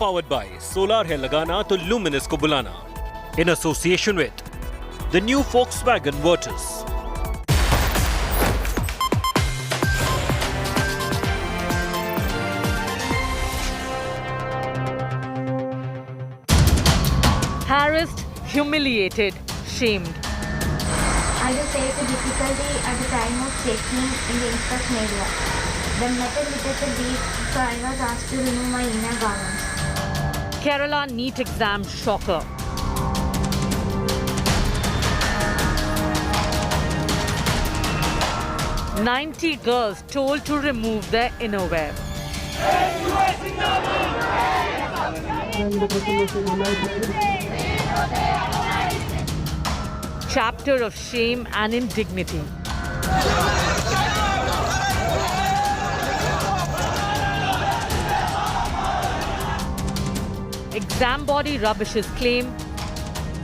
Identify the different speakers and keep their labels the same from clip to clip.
Speaker 1: powered by Solar hai lagana to Luminous ko bulana. In association with the new Volkswagen Virtus.
Speaker 2: Harassed, humiliated, shamed.
Speaker 3: I will face the difficulty at the time of checking in the inspection area. The metal detector beeped, so I was asked to remove my inner garments.
Speaker 2: Kerala NEET exam shocker. "90 girls told to remove their innerwear." Chapter of shame and indignity. Exam body rubbishes claim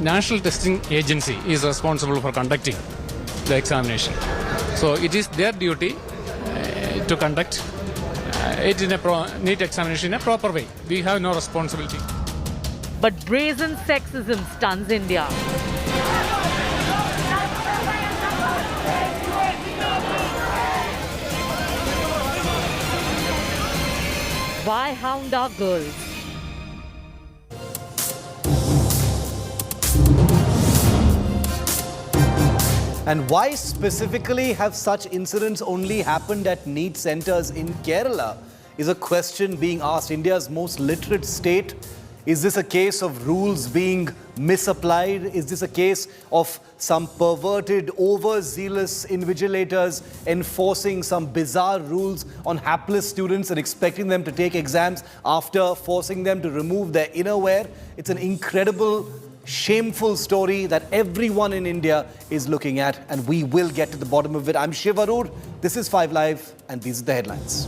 Speaker 4: National Testing Agency is responsible for conducting the examination. So it is their duty to conduct it in a NEET examination in a proper way. We have no responsibility.
Speaker 2: but brazen sexism stuns India. Why hound our girls?
Speaker 5: And why specifically have such incidents only happened at NEET centers in Kerala is a question being asked. India's most literate state. Is this a case of rules being misapplied? Is this a case of some perverted, overzealous invigilators enforcing some bizarre rules on hapless students and expecting them to take exams after forcing them to remove their innerwear? It's an incredible, shameful story that everyone in India is looking at, and we will get to the bottom of it. I'm Shiv Aroor, this is 5 Live, and these are the headlines.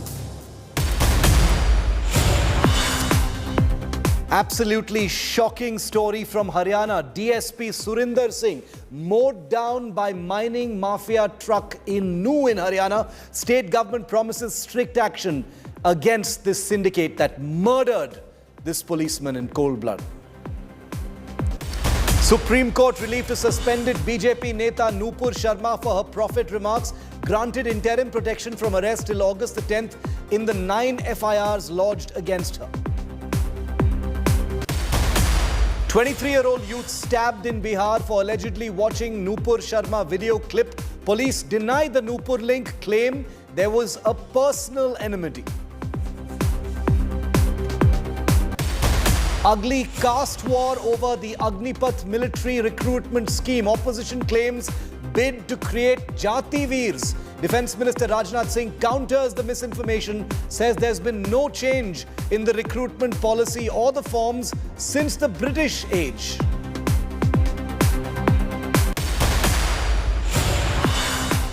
Speaker 5: Absolutely shocking story from Haryana. DSP Surinder Singh mowed down by mining mafia truck in Nuh in Haryana. State government promises strict action against this syndicate that murdered this policeman in cold blood. Supreme Court relief to suspended BJP Neta Nupur Sharma for her prophet remarks. Granted interim protection from arrest till August the 10th in the 9 FIRs lodged against her. 23-year-old youth stabbed in Bihar for allegedly watching Nupur Sharma video clip. Police deny the Nupur link, claim there was a personal enmity. Ugly caste war over the Agnipath military recruitment scheme. Opposition claims bid to create Jati Veers. Defence Minister Rajnath Singh counters the misinformation, says there's been no change in the recruitment policy or the forms since the British age.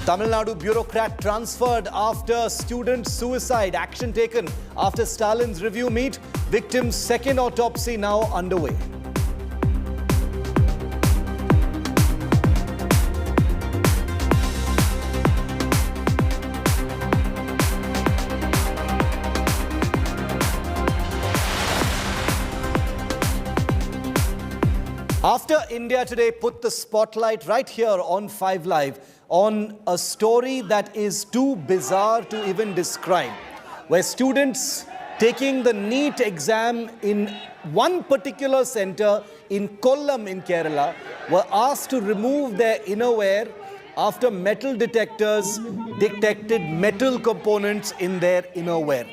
Speaker 5: Tamil Nadu bureaucrat transferred after student suicide. Action taken after Stalin's review meet. Victim's second autopsy now underway. After India Today put the spotlight right here on 5 Live on a story that is too bizarre to even describe, where students taking the NEET exam in one particular center in Kollam in Kerala were asked to remove their innerwear after metal detectors detected metal components in their innerwear.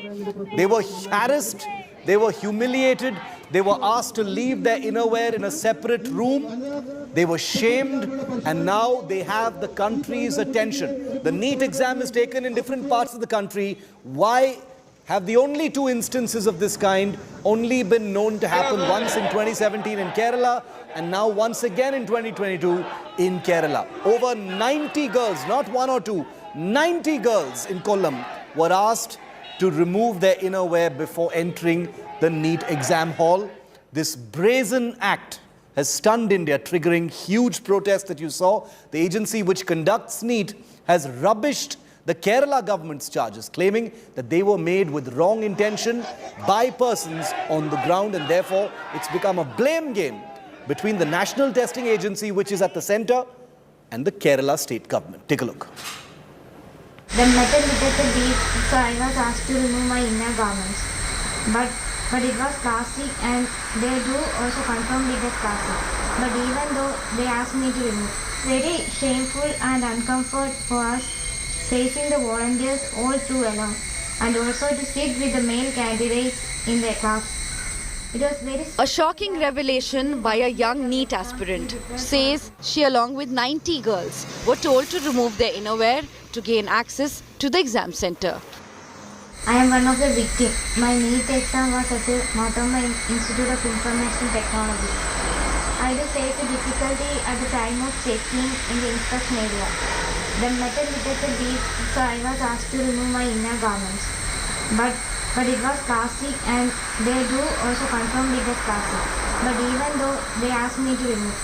Speaker 5: They were harassed, they were humiliated, they were asked to leave their innerwear in a separate room. They were shamed, and now they have the country's attention. The NEET exam is taken in different parts of the country. Why have the only 2 instances of this kind only been known to happen once in 2017 in Kerala and now once again in 2022 in Kerala? Over 90 girls, not 1 or 2, 90 girls in Kollam were asked to remove their innerwear before entering the NEET exam hall. This brazen act has stunned India, triggering huge protests that you saw. The agency which conducts NEET has rubbished the Kerala government's charges, claiming that they were made with wrong intention by persons on the ground, and therefore it's become a blame game between the National Testing Agency, which is at the centre, and the Kerala state government. Take a look.
Speaker 3: The metal detector beeped, so I was asked to remove my inner garments. But it was plastic, and they do also confirm it as plastic. But even though they asked me to remove, very shameful and uncomfort for us facing the volunteers all through alone, and also to sit with the male candidates in their class. It was very
Speaker 6: A shocking revelation by a young NEET aspirant says she, along with 90 girls, were told to remove their innerwear to gain access to the exam center.
Speaker 3: I am one of the victims. My NEET exam was at the Matoma Institute of Information Technology. I did face a difficulty at the time of checking in the inspection area. The metal detector beeped, so I was asked to remove my inner garments. But it was plastic, and they do also confirm it as plastic. But even though they asked me to remove,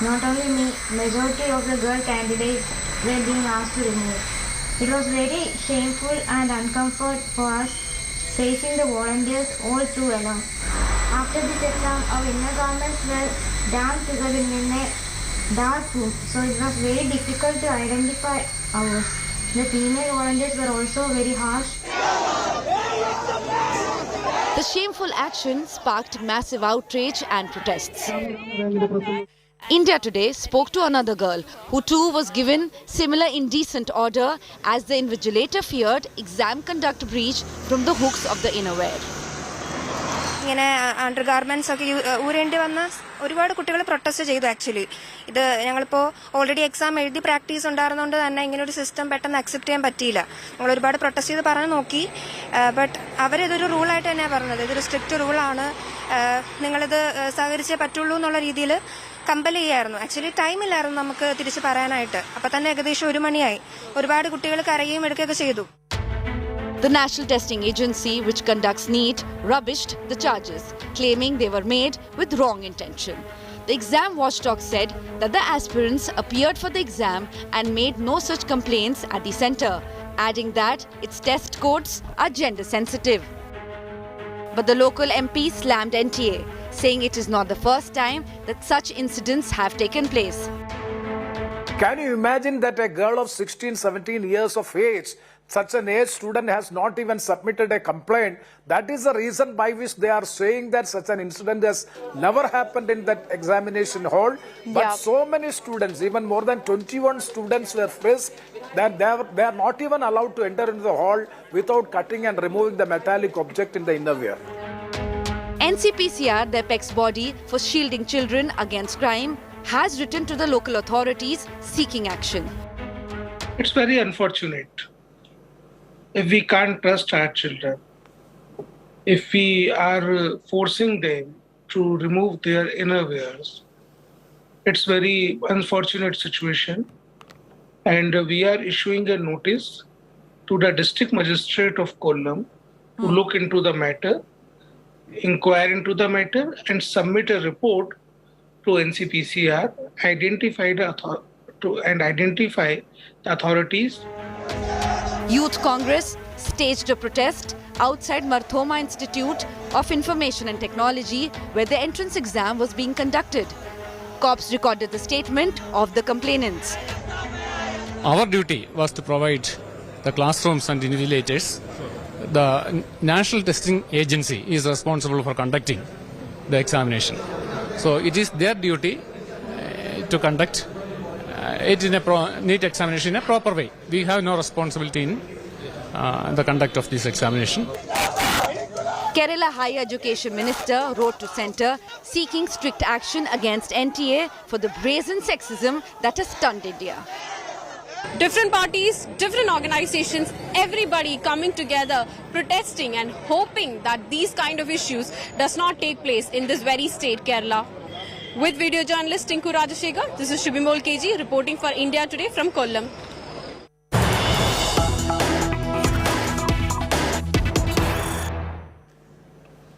Speaker 3: not only me, majority of the girl candidates were being asked to remove. It was very shameful and uncomfort for us facing the volunteers all through alone. After this exam, our inner garments were damp together in a dark room, so it was very difficult to identify ours. The female volunteers were also very harsh.
Speaker 6: The shameful action sparked massive outrage and protests. India Today spoke to another girl who too was given similar indecent order as the invigilator feared exam conduct breach from the hooks of the innerwear.
Speaker 7: ഇങ്ങനെ under garments ഒക്കെ ഊരേണ്ടി വന്ന ഒരുപാട് കുട്ടികൾ protest ചെയ്തു. Actually ഇത് ഞങ്ങളിപ്പോൾ already exam എഴുതി practice ഉണ്ടായിരുന്നതുകൊണ്ട് തന്നെ ഇങ്ങനെ ഒരു സിസ്റ്റം പെട്ടെന്ന് അക്സെപ്റ്റ് ചെയ്യാൻ പറ്റിയില്ല. നമ്മൾ ഒരുപാട് പ്രൊട്ടസ്റ്റ് ചെയ്ത് പറഞ്ഞു നോക്കി. ബട്ട് അവരിതൊരു റൂളായിട്ട് തന്നെയാണ് പറഞ്ഞത്. ഇതൊരു സ്ട്രിക്റ്റ് റൂളാണ്, നിങ്ങളിത് സഹകരിച്ചേ പറ്റുള്ളൂ എന്നുള്ള രീതിയിൽ കമ്പൽ ചെയ്യായിരുന്നു. ആക്ച്വലി ടൈമില്ലായിരുന്നു നമുക്ക് തിരിച്ച് പറയാനായിട്ട്. അപ്പം തന്നെ ഏകദേശം 1 മണിയായി. ഒരുപാട് കുട്ടികൾ കരയുകയും എടുക്കുകയൊക്കെ ചെയ്തു.
Speaker 6: The National Testing Agency, which conducts NEET, rubbished the charges, claiming they were made with wrong intention. The exam watchdog said that the aspirants appeared for the exam and made no such complaints at the center, adding that its test codes are gender sensitive. But the local MP slammed NTA, saying it is not the first time that such incidents have taken place.
Speaker 8: Can you imagine that a girl of 16, 17 years of age, such an age student has not even submitted a complaint? That is the reason by which they are saying that such an incident has never happened in that examination hall. But so many students, even more than 21 students were frisked, that they are not even allowed to enter into the hall without cutting and removing the metallic object in the innerwear.
Speaker 6: NCPCR, the apex body for shielding children against crime, has written to the local authorities seeking action.
Speaker 9: It's very unfortunate if we can't trust our children, if we are forcing them to remove their innerwears. It's very unfortunate situation, and we are issuing a notice to the district magistrate of Kollam to look into the matter, inquire into the matter, and submit a report to NCPCR, identify the authorities.
Speaker 6: Youth Congress staged a protest outside Marthoma Institute of Information and Technology, where the entrance exam was being conducted. Cops recorded the statement of the complainants.
Speaker 4: Our duty was to provide the classrooms and invigilators. The National Testing Agency is responsible for conducting the examination. So it is their duty to conduct it in a NEET examination in a proper way. We have no responsibility in the conduct of this examination.
Speaker 6: Kerala Higher Education Minister wrote to Centre seeking strict action against NTA for the brazen sexism that has stunned India.
Speaker 10: Different parties, different organizations, everybody coming together, protesting and hoping that these kind of issues does not take place in this very state, Kerala. With video journalist Tinku Rajashekhar, this is Shubhimol KG reporting for India Today from Kollam.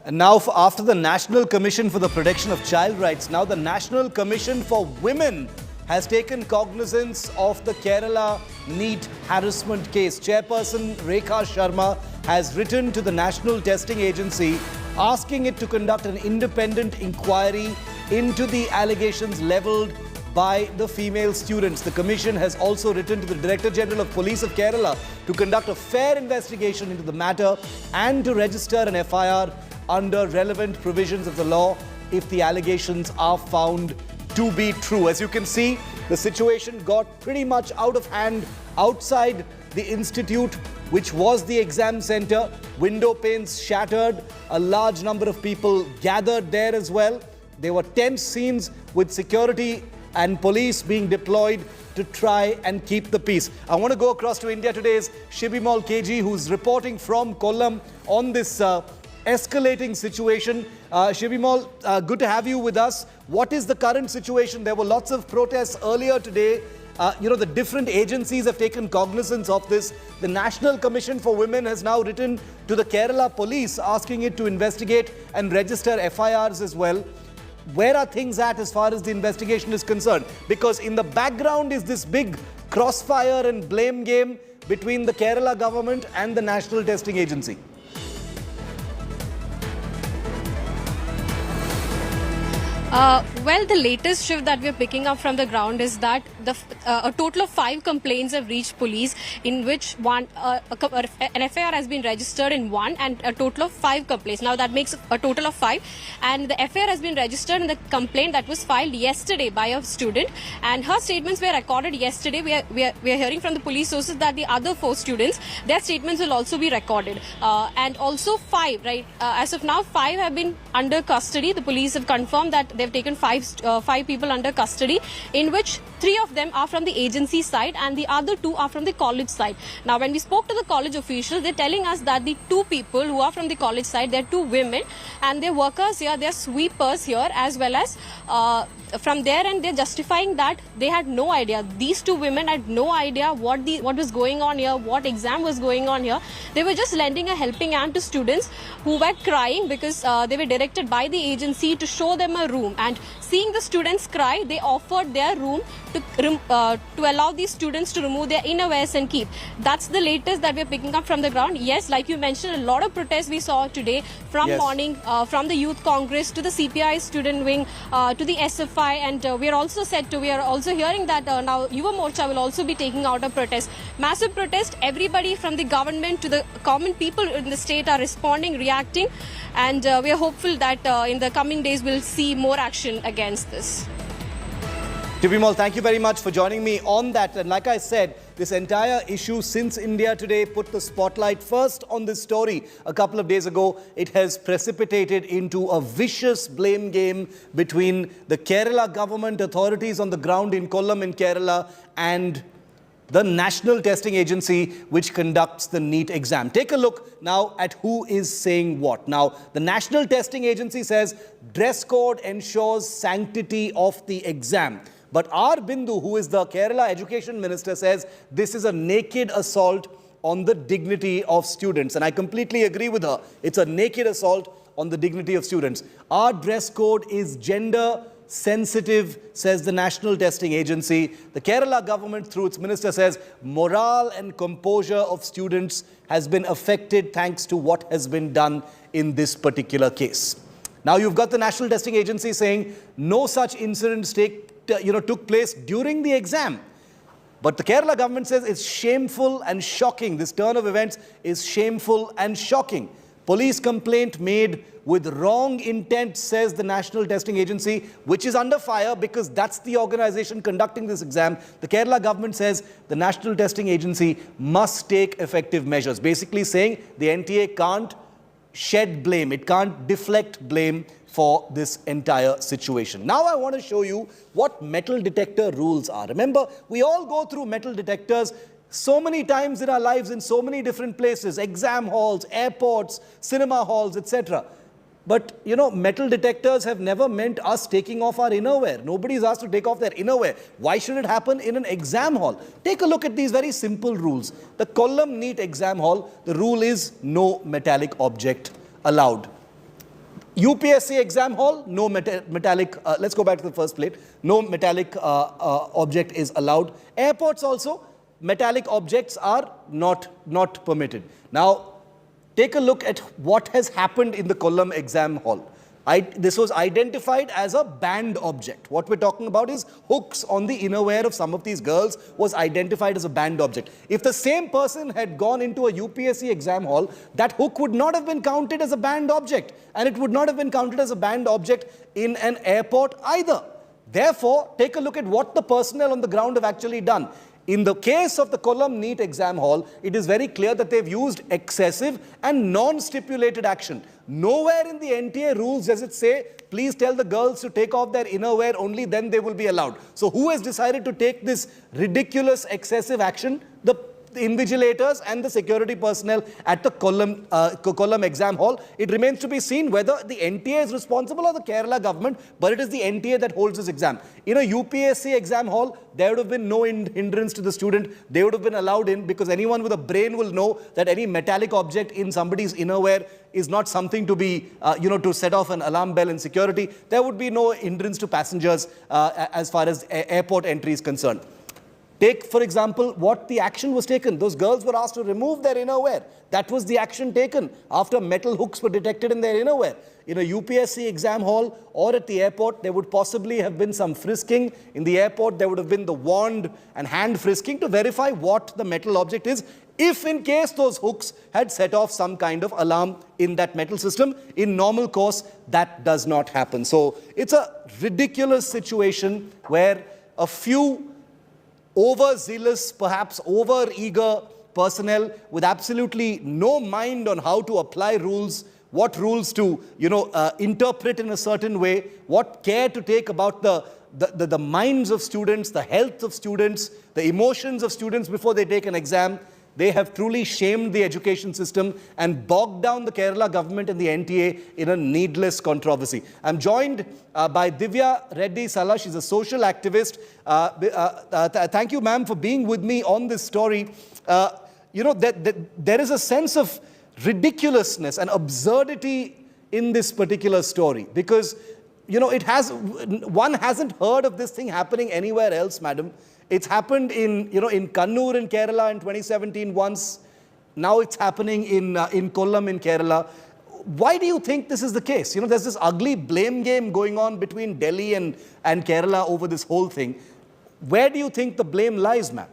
Speaker 5: And now, after the National Commission for the Protection of Child Rights, now the National Commission for Women has taken cognizance of the Kerala NEET harassment case. Chairperson Rekha Sharma has written to the National Testing Agency asking it to conduct an independent inquiry into the allegations levelled by the female students. The Commission has also written to the Director General of Police of Kerala to conduct a fair investigation into the matter and to register an FIR under relevant provisions of the law if the allegations are found to be true. As you can see, the situation got pretty much out of hand outside the institute, which was the exam center. Window panes shattered. A large number of people gathered there as well. There were tense scenes with security and police being deployed to try and keep the peace. I want to go across to India Today's Shiv Aroor KG, who's reporting from Kollam on this escalating situation. Shiv Aroor, good to have you with us. What is the current situation? There were lots of protests earlier today. The different agencies have taken cognizance of this. The National Commission for Women has now written to the Kerala police asking it to investigate and register FIRs as well. Where are things at as far as the investigation is concerned? Because in the background is this big crossfire and blame game between the Kerala government and the National Testing Agency.
Speaker 10: Well, the latest shift that we're picking up from the ground is that a total of 5 complaints have reached police, in which an FIR has been registered in 1 and a total of 5 complaints. Now that makes a total of 5, and the FIR has been registered in the complaint that was filed yesterday by a student, and her statements were recorded yesterday. We are hearing from the police sources that the other 4 students, their statements will also be recorded, and also 5, right? As of now, 5 have been under custody. The police have confirmed that they've taken 5 people under custody, in which 3 of them are from the agency side and the other 2 are from the college side. Now, when we spoke to the college officials, they're telling us that the 2 people who are from the college side, they're 2 women, and they're workers here, they're sweepers here, as well as from there, and they're justifying that they had no idea. These 2 women had no idea what was going on here, what exam was going on here. They were just lending a helping hand to students who were crying because they were directed by the agency to show them a room. And seeing the students cry, they offered their room to allow these students to remove their innerwears and keep. That's the latest that we're picking up from the ground. Yes, like you mentioned, a lot of protests we saw today from morning, from the Youth Congress to the CPI student wing to the SFI, and we are also hearing that now Yuva Morcha will also be taking out a protest. Massive protest. Everybody from the government to the common people in the state are responding, reacting, and we are hopeful that in the coming days we'll see more action against this.
Speaker 5: Tibimal, thank you very much for joining me on that. And like I said, this entire issue, since India Today put the spotlight first on this story a couple of days ago, it has precipitated into a vicious blame game between the Kerala government authorities on the ground in Kollam in Kerala and the National Testing Agency, which conducts the NEET exam. Take a look now at who is saying what. Now, the National Testing Agency says dress code ensures sanctity of the exam. But R. Bindu, who is the Kerala Education Minister, says this is a naked assault on the dignity of students. And I completely agree with her. It's a naked assault on the dignity of students. Our dress code is gender sensitive, says the National Testing Agency. The Kerala government, through its minister, says morale and composure of students has been affected thanks to what has been done in this particular case. Now you've got the National Testing Agency saying no such incidents took place during the exam. But the Kerala government says it's shameful and shocking. This turn of events is shameful and shocking. Police complaint made with wrong intent, says the National Testing Agency, which is under fire because that's the organization conducting this exam. The Kerala government says the National Testing Agency must take effective measures, basically saying the NTA can't shed blame, it can't deflect blame for this entire situation. Now I want to show you what metal detector rules are. Remember, we all go through metal detectors so many times in our lives in so many different places, exam halls, airports, cinema halls, etc. But, metal detectors have never meant us taking off our innerwear. Nobody's asked to take off their innerwear. Why should it happen in an exam hall? Take a look at these very simple rules. The Kollam NEET exam hall, the rule is no metallic object allowed. UPSC exam hall, no metallic, let's go back to the first plate. No metallic object is allowed. Airports also, metallic objects are not permitted. Now, take a look at what has happened in the Kollam exam hall. This was identified as a banned object. What we're talking about is hooks on the innerwear of some of these girls was identified as a banned object. If the same person had gone into a UPSC exam hall, that hook would not have been counted as a banned object, and it would not have been counted as a banned object in an airport either. Therefore, take a look at what the personnel on the ground have actually done. In the case of the Kollam NEET exam hall, it is very clear that they've used excessive and non-stipulated action. Nowhere in the NTA rules does it say, please tell the girls to take off their innerwear, only then they will be allowed. So who has decided to take this ridiculous, excessive action? The invigilators and the security personnel at the Kollam exam hall. It remains to be seen whether the NTA is responsible or the Kerala government, but it is the NTA that holds this exam. In a UPSC exam hall, there would have been no hindrance to the student. They would have been allowed in, because anyone with a brain will know that any metallic object in somebody's innerwear is not something to be, to set off an alarm bell in security. There would be no hindrance to passengers as far as airport entry is concerned. Take, for example, what the action was taken. Those girls were asked to remove their innerwear. That was the action taken after metal hooks were detected in their innerwear. In a UPSC exam hall or at the airport, there would possibly have been some frisking. In the airport, there would have been the wand and hand frisking to verify what the metal object is, if in case those hooks had set off some kind of alarm in that metal system. In normal course, that does not happen. So it's a ridiculous situation where a few overzealous, perhaps over-eager personnel with absolutely no mind on how to apply rules, what rules to, interpret in a certain way, what care to take about the minds of students, the health of students, the emotions of students before they take an exam. They have truly shamed the education system and bogged down the Kerala government and the NTA in a needless controversy. I'm joined by Divya Reddy Sala. She's a social activist. Thank you, ma'am, for being with me on this story. There is a sense of ridiculousness and absurdity in this particular story, because, one hasn't heard of this thing happening anywhere else, madam. It's happened in Kannur in Kerala in 2017 once. Now it's happening in Kollam in Kerala. Why do you think this is the case? There's this ugly blame game going on between Delhi and Kerala over this whole thing. Where do you think the blame lies, ma'am?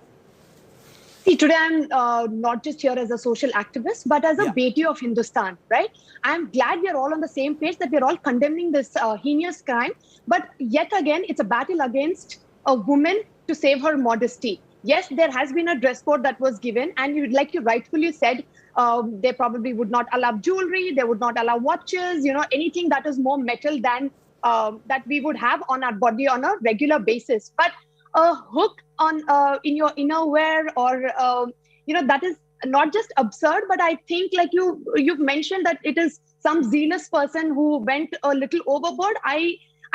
Speaker 11: See, today I'm not just here as a social activist, but as a Beti of Hindustan, right? I'm glad we are all on the same page, that we're all condemning this heinous crime. But yet again, it's a battle against a woman to save her modesty. Yes, there has been a dress code that was given, and like you rightfully said, they probably would not allow jewelry, they would not allow watches, anything that is more metal than that we would have on our body on a regular basis. But a hook on in your innerwear, or that is not just absurd, but I think, like you've mentioned, that it is some zealous person who went a little overboard.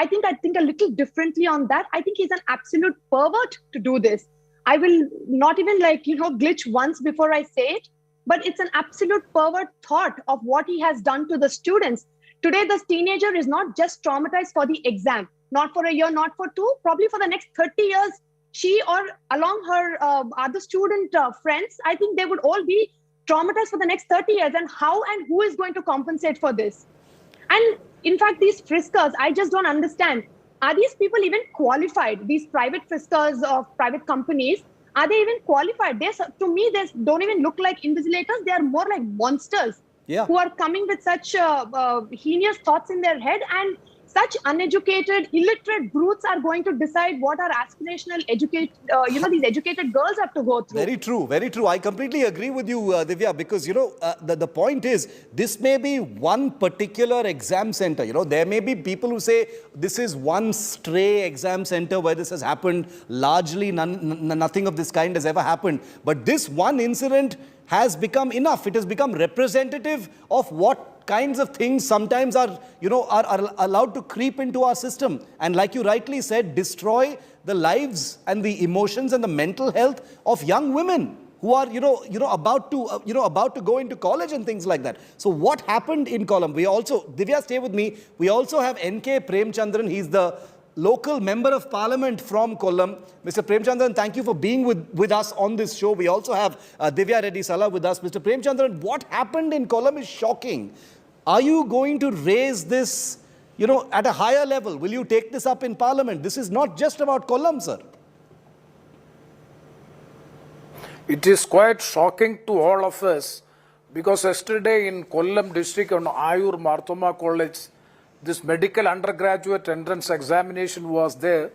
Speaker 11: I think a little differently on that. I think he's an absolute pervert to do this. I will not even glitch once before I say it, but it's an absolute pervert thought of what he has done to the students. Today, this teenager is not just traumatized for the exam, not for a year, not for two, probably for the next 30 years. She or along her other student friends, I think they would all be traumatized for the next 30 years. And how and who is going to compensate for this? And in fact, these friskers, I just don't understand. Are these people even qualified? These private friskers of private companies, are they even qualified? To me, they don't even look like invigilators. They are more like monsters who are coming with such heinous thoughts in their head, and such uneducated, illiterate brutes are going to decide what our aspirational these educated girls have to go through.
Speaker 5: Very true, very true. I completely agree with you, Divya, because, the point is, this may be one particular exam center. There may be people who say this is one stray exam center where this has happened. Largely, nothing of this kind has ever happened. But this one incident has become enough. It has become representative of what kinds of things sometimes are allowed to creep into our system, and like you rightly said, destroy the lives and the emotions and the mental health of young women. who are, about to go into college and things like that. So what happened in Kollam? We also, Divya, stay with me. We also have N.K. Premchandran. He's the local member of parliament from Kollam. Mr. Premchandran, thank you for being with us on this show. We also have Divya Reddy Sala with us. Mr. Premchandran, what happened in Kollam is shocking. Are you going to raise this, at a higher level? Will you take this up in parliament? This is not just about Kollam, sir.
Speaker 8: It is quite shocking to all of us because yesterday in Kollam district on Ayur Marthoma College, this medical undergraduate entrance examination was there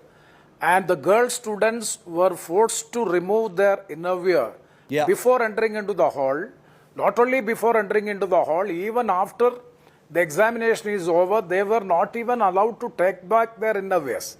Speaker 8: and the girl students were forced to remove their innerwear before entering into the hall. Not only before entering into the hall, even after the examination is over, they were not even allowed to take back their innerwears.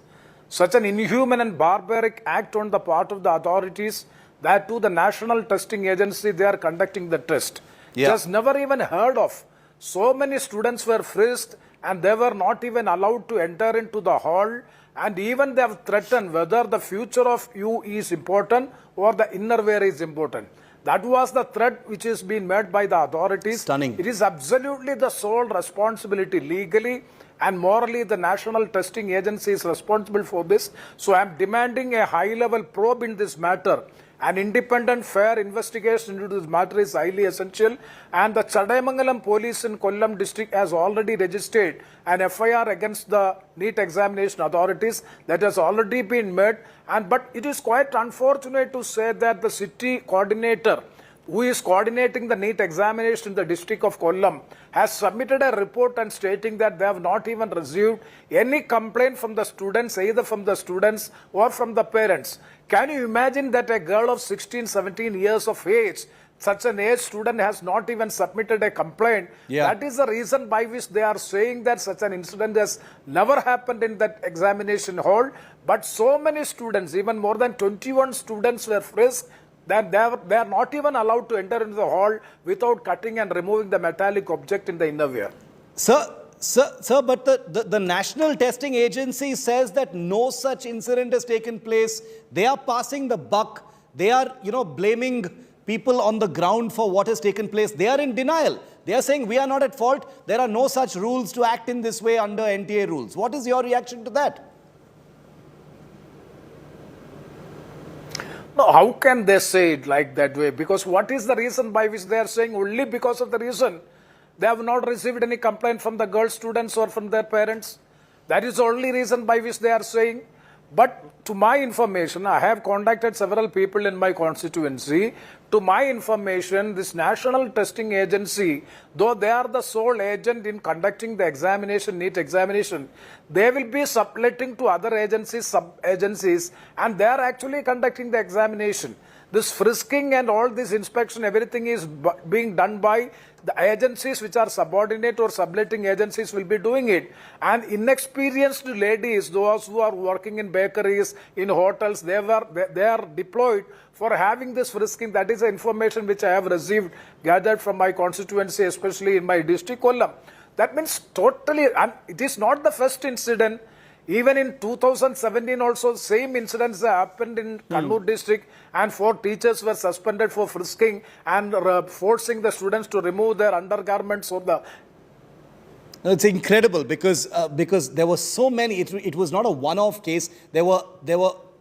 Speaker 8: Such an inhuman and barbaric act on the part of the authorities, that too the National Testing Agency, they are conducting the test. Just never even heard of. So many students were frisked and they were not even allowed to enter into the hall, and even they have threatened whether the future of you is important or the innerwear is important. That was the threat which is being made by the authorities.
Speaker 5: Stunning.
Speaker 8: It is absolutely the sole responsibility legally and morally the National Testing Agency is responsible for this. So I am demanding a high-level probe in this matter. An independent, fair investigation into this matter is highly essential, and the Chadaimangalam police in Kollam district has already registered an FIR against the NEET examination authorities that has already been made. But it is quite unfortunate to say that the city coordinator who is coordinating the NEET examination in the district of Kollam has submitted a report and stating that they have not even received any complaint from the students, either from the students or from the parents. Can you imagine that a girl of 16, 17 years of age, such an age student has not even submitted a complaint? That is the reason by which they are saying that such an incident has never happened in that examination hall. But so many students, even more than 21 students were frisked, that they are not even allowed to enter into the hall without cutting and removing the metallic object in the innerwear.
Speaker 5: Sir, but the National Testing Agency says that no such incident has taken place. They are passing the buck. They are, blaming people on the ground for what has taken place. They are in denial. They are saying we are not at fault. There are no such rules to act in this way under NTA rules. What is your reaction to that?
Speaker 8: No, how can they say it like that way? Because what is the reason by which they are saying only because of the reason they have not received any complaint from the girl students or from their parents? That is the only reason by which they are saying. But to my information, I have contacted several people in my constituency. To my information, this National Testing Agency, though they are the sole agent in conducting the examination, NEET examination, they will be subletting to other agencies, sub-agencies, and they are actually conducting the examination. This frisking and all this inspection, everything is being done by the agencies which are subordinate or subletting agencies will be doing it. And inexperienced ladies, those who are working in bakeries, in hotels, they are deployed for having this frisking. That is the information which I have received, gathered from my constituency, especially in my district, Kollam. That means totally, and it is not the first incident. Even in 2017 also, same incidents happened in Kannur district, and 4 teachers were suspended for frisking and forcing the students to remove their undergarments or the...
Speaker 5: It's incredible because there were so many. It was not a one-off case. There were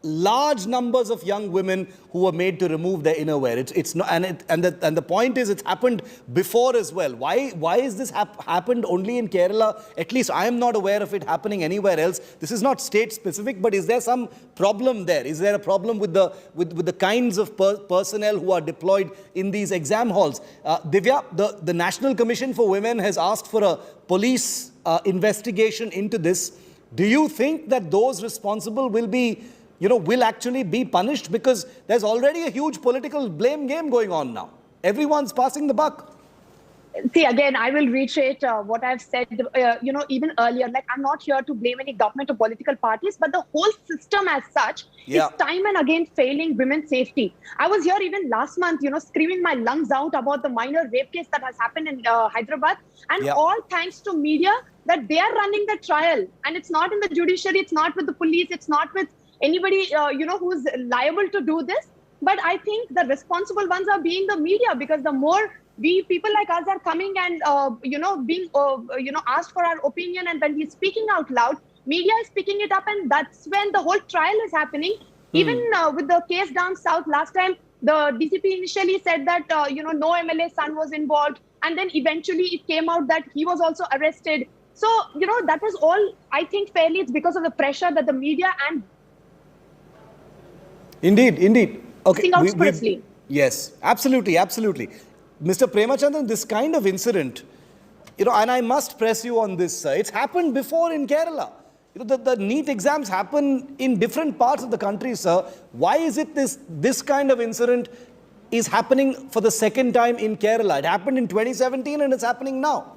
Speaker 5: large numbers of young women who were made to remove their innerwear. It's not, and the point is, it's happened before as well. Why is this happened only in Kerala? At least I am not aware of it happening anywhere else. This is not state specific, but is there some problem there? Is there a problem with the kinds of personnel who are deployed in these exam halls? Divya, the National Commission for Women has asked for a police investigation into this. Do you think that those responsible will actually be punished? Because there's already a huge political blame game going on now. Everyone's passing the buck.
Speaker 11: See, again, I will reiterate what I've said, even earlier. Like, I'm not here to blame any government or political parties, but the whole system as such is time and again failing women's safety. I was here even last month, screaming my lungs out about the minor rape case that has happened in Hyderabad. And all thanks to media, that they are running the trial. And it's not in the judiciary, it's not with the police, it's not with anybody, who's liable to do this. But I think the responsible ones are being the media, because the more people like us are coming and being asked for our opinion, and when we're speaking out loud, media is picking it up, and that's when the whole trial is happening. Even with the case down south last time, the DCP initially said that no MLA son was involved, and then eventually it came out that he was also arrested. So that was all, I think, fairly it's because of the pressure that the media and
Speaker 5: Indeed. Okay.
Speaker 11: Yes,
Speaker 5: absolutely. Mr. Premachandran, this kind of incident, and I must press you on this, it's happened before in Kerala. The NEET exams happen in different parts of the country, sir. Why is it this kind of incident is happening for the second time in Kerala? It happened in 2017 and it's happening now.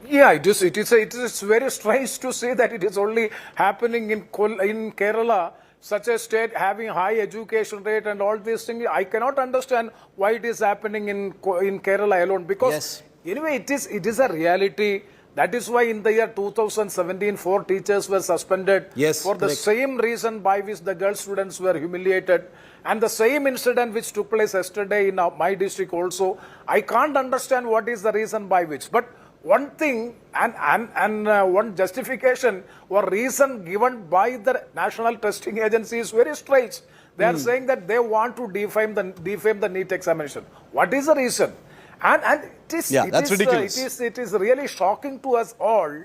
Speaker 8: Yeah, it is very strange to say that it is only happening in Kerala, such a state having high education rate and all these things. I cannot understand why it is happening in Kerala alone, because anyway, it is a reality. That is why in the year 2017, 4 teachers were suspended for the same reason by which the girl students were humiliated. And the same incident which took place yesterday in my district also. I can't understand what is the reason by which. But one thing and one justification or reason given by the National Testing Agency is very strange. They are saying that they want to defame the NEET examination. What is the reason? And
Speaker 5: that's ridiculous.
Speaker 8: It is really shocking to us all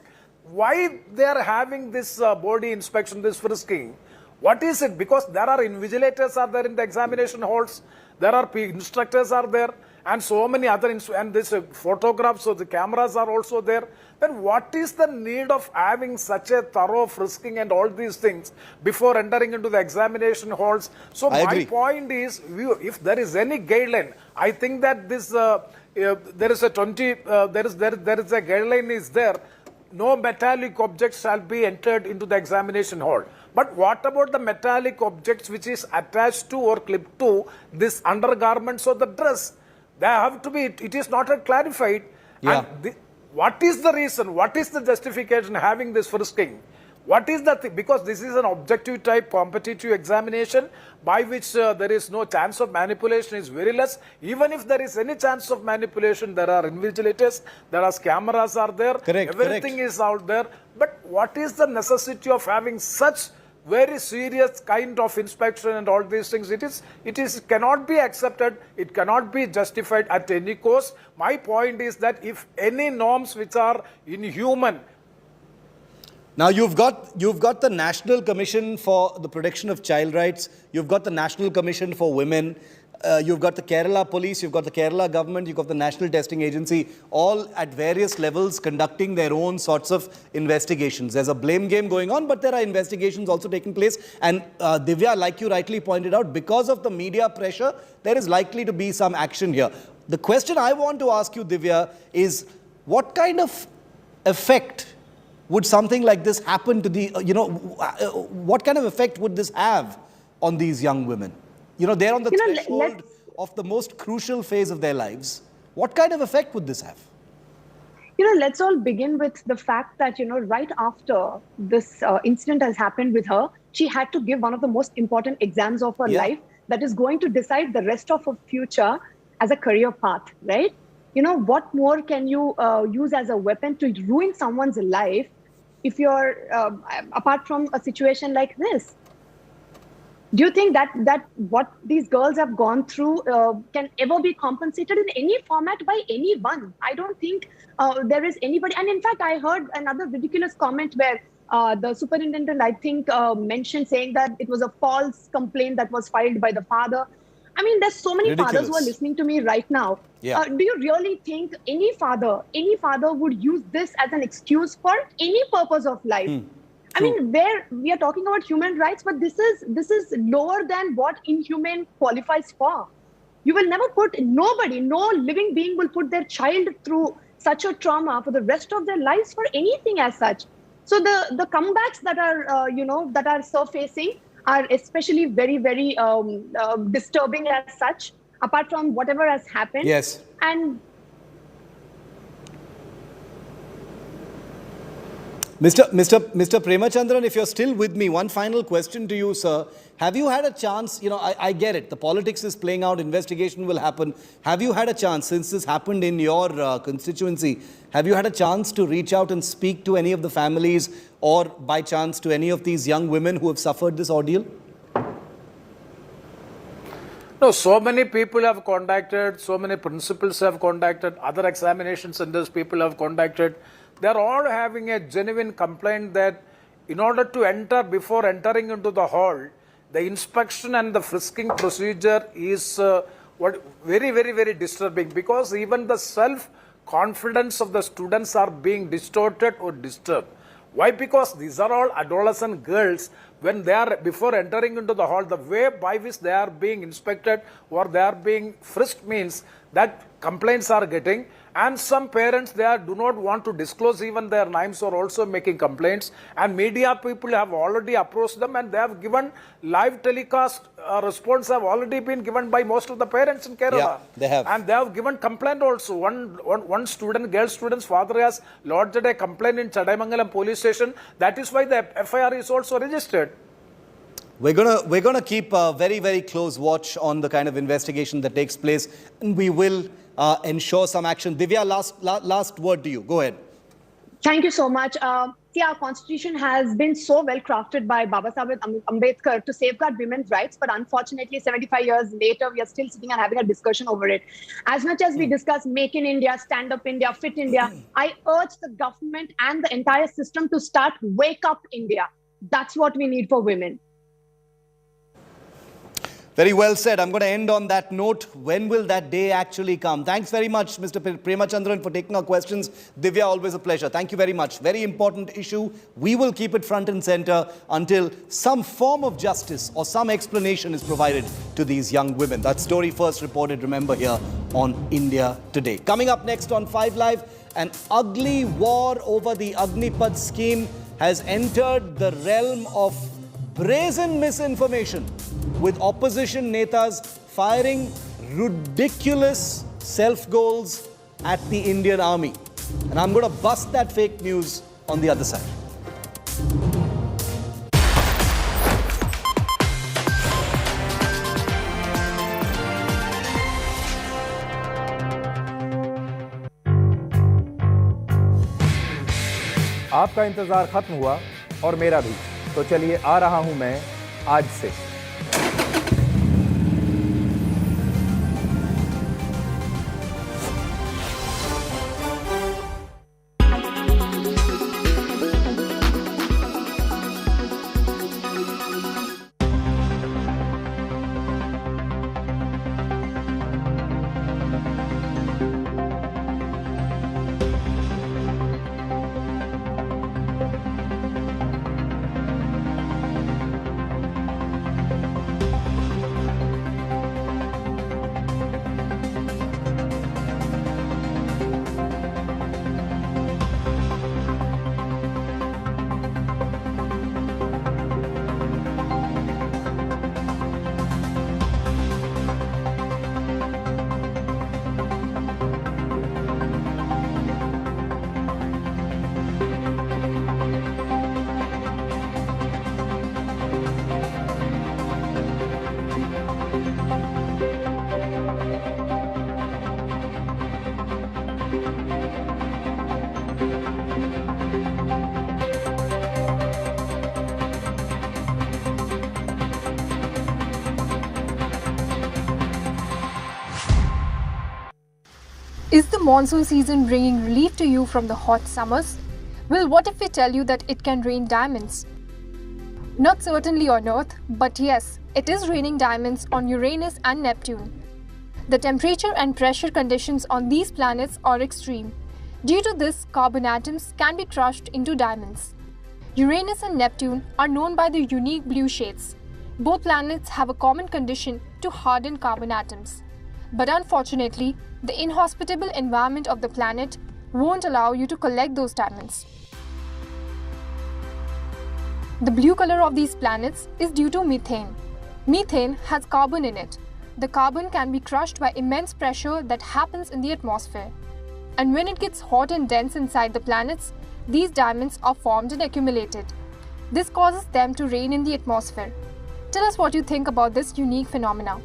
Speaker 8: why they are having this body inspection, this frisking. What is it? Because there are invigilators are there in the examination halls. There are instructors are there, and so many other and this photographs, so the cameras are also there. Then what is the need of having such a thorough frisking and all these things before entering into the examination halls? So my point is, if there is any guideline, I think that this there is a guideline is there. No metallic objects shall be entered into the examination hall. But what about the metallic objects which is attached to or clipped to this undergarments or the dress? They have to be, it is not clarified. And what is the reason? What is the justification having this frisking? What is the thing? Because this is an objective type competitive examination by which there is no chance of manipulation, is very less. Even if there is any chance of manipulation, there are invigilators, there are cameras are there, everything is out there. But what is the necessity of having such very serious kind of inspection and all these things? It cannot be accepted. It cannot be justified at any cost. My point is that if any norms which are inhuman.
Speaker 5: Now you've got the National Commission for the Protection of Child Rights. You've got the National Commission for Women. You've got the Kerala Police. You've got the Kerala government. You've got the National Testing Agency, all at various levels conducting their own sorts of investigations. There's a blame game going on, but there are investigations also taking place. And Divya, like you rightly pointed out, because of the media pressure, there is likely to be some action here. The question I want to ask you, Divya, is what kind of effect would something like this happen to the, what kind of effect would this have on these young women? They're on the threshold of the most crucial phase of their lives. What kind of effect would this have?
Speaker 11: Let's all begin with the fact that, right after this incident has happened with her, she had to give one of the most important exams of her life that is going to decide the rest of her future as a career path, right? What more can you use as a weapon to ruin someone's life if you're, apart from a situation like this? Do you think that what these girls have gone through can ever be compensated in any format by anyone? I don't think there is anybody. And in fact, I heard another ridiculous comment where the superintendent, I think, mentioned saying that it was a false complaint that was filed by the father. I mean, there's so many fathers who are listening to me right now. Do you really think any father would use this as an excuse for any purpose of life? I mean, where we are talking about human rights, but this is lower than what inhuman qualifies for. You will never put, no living being will put their child through such a trauma for the rest of their lives for anything as such. So the comebacks that are, that are surfacing are especially very, very disturbing as such, apart from whatever has happened.
Speaker 5: Yes.
Speaker 11: And
Speaker 5: Mr. Premachandran, if you're still with me, one final question to you, sir. Have you had a chance, I get it, the politics is playing out, investigation will happen. Have you had a chance, since this happened in your constituency, have you had a chance to reach out and speak to any of the families or by chance to any of these young women who have suffered this ordeal?
Speaker 8: No, so many people have contacted, so many principals have contacted, other examination centers people have contacted. They are all having a genuine complaint that in order to enter, before entering into the hall, the inspection and the frisking procedure is very, very, very disturbing, because even the self-confidence of the students are being distorted or disturbed. Why? Because these are all adolescent girls. When they are, before entering into the hall, the way by which they are being inspected or they are being frisked means that complaints are getting, and some parents do not want to disclose even their names or also making complaints, and media people have already approached them and they have given live telecast response have already been given by most of the parents in Kerala.
Speaker 5: Yeah, they have.
Speaker 8: And they have given complaint also. One student, girl student's father has lodged a complaint in Chadaimangalam police station. That is why the FIR is also registered.
Speaker 5: We're gonna keep a very, very close watch on the kind of investigation that takes place, and we will ensure some action. Divya, last word to you. Go ahead.
Speaker 11: Thank you so much. See, our constitution has been so well crafted by Baba Saheb Ambedkar to safeguard women's rights, but unfortunately 75 years later, we are still sitting and having a discussion over it. As much as we discuss Make in India, Stand Up India, Fit India, I urge the government and the entire system to start Wake Up India. That's what we need for women.
Speaker 5: Very well said. I'm going to end on that note. When will that day actually come? Thanks very much, Mr. Premachandran, for taking our questions. Divya, always a pleasure. Thank you very much. Very important issue. We will keep it front and center until some form of justice or some explanation is provided to these young women. That story first reported, remember, here on India Today. Coming up next on 5 Live, an ugly war over the Agnipath scheme has entered the realm of brazen misinformation, with opposition netas firing ridiculous self-goals at the Indian Army. And I'm going to bust that fake news on the other side.
Speaker 12: आपका इंतजार खत्म हुआ और मेरा भी, तो चलिए आ रहा हूं मैं आज से।
Speaker 13: Is the monsoon season bringing relief to you from the hot summers? Well, what if we tell you that it can rain diamonds? Not certainly on Earth, but yes, it is raining diamonds on Uranus and Neptune. The temperature and pressure conditions on these planets are extreme. Due to this, carbon atoms can be crushed into diamonds. Uranus and Neptune are known by their unique blue shades. Both planets have a common condition to harden carbon atoms. But unfortunately, the inhospitable environment of the planet won't allow you to collect those diamonds. The blue color of these planets is due to methane. Methane has carbon in it. The carbon can be crushed by immense pressure that happens in the atmosphere. And when it gets hot and dense inside the planets, These diamonds are formed and accumulated. This causes them to rain in the atmosphere. Tell us what you think about this unique phenomena.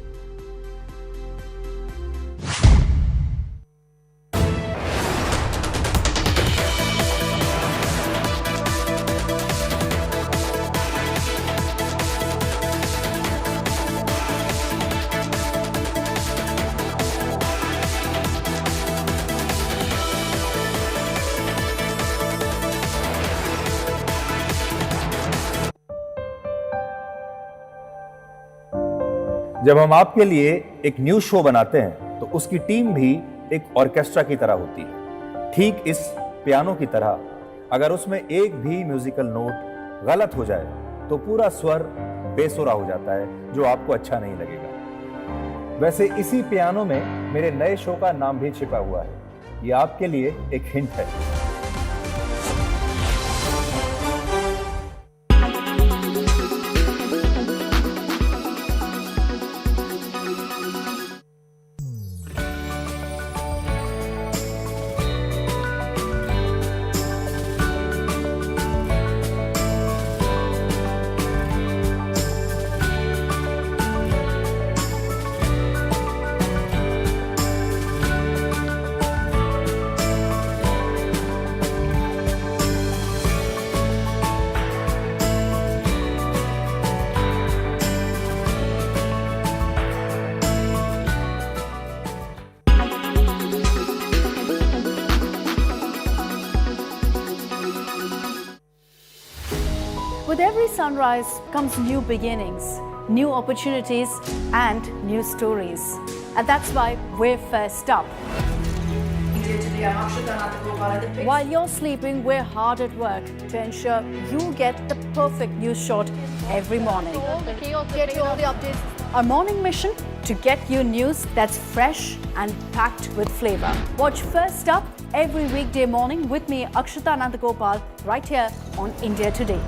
Speaker 12: जब हम आपके लिए एक news show बनाते हैं तो उसकी team भी एक ऑर्केस्ट्रा की तरह होती है। ठीक इस पियानो की तरह, अगर उसमें एक भी म्यूजिकल नोट गलत हो जाए तो पूरा स्वर बेसुरा हो जाता है, जो आपको अच्छा नहीं लगेगा। वैसे इसी पियानो में मेरे नए शो का नाम भी छिपा हुआ है। ये आपके लिए एक हिंट है।
Speaker 14: With every sunrise comes new beginnings, new opportunities and new stories. And that's why we're first up. While you're sleeping, we're hard at work to ensure you get the perfect news shot every morning. Get you all the updates. Our morning mission to get you news that's fresh and packed with flavor. Watch First Up every weekday morning with me, Akshita Nandagopal, right here on India Today.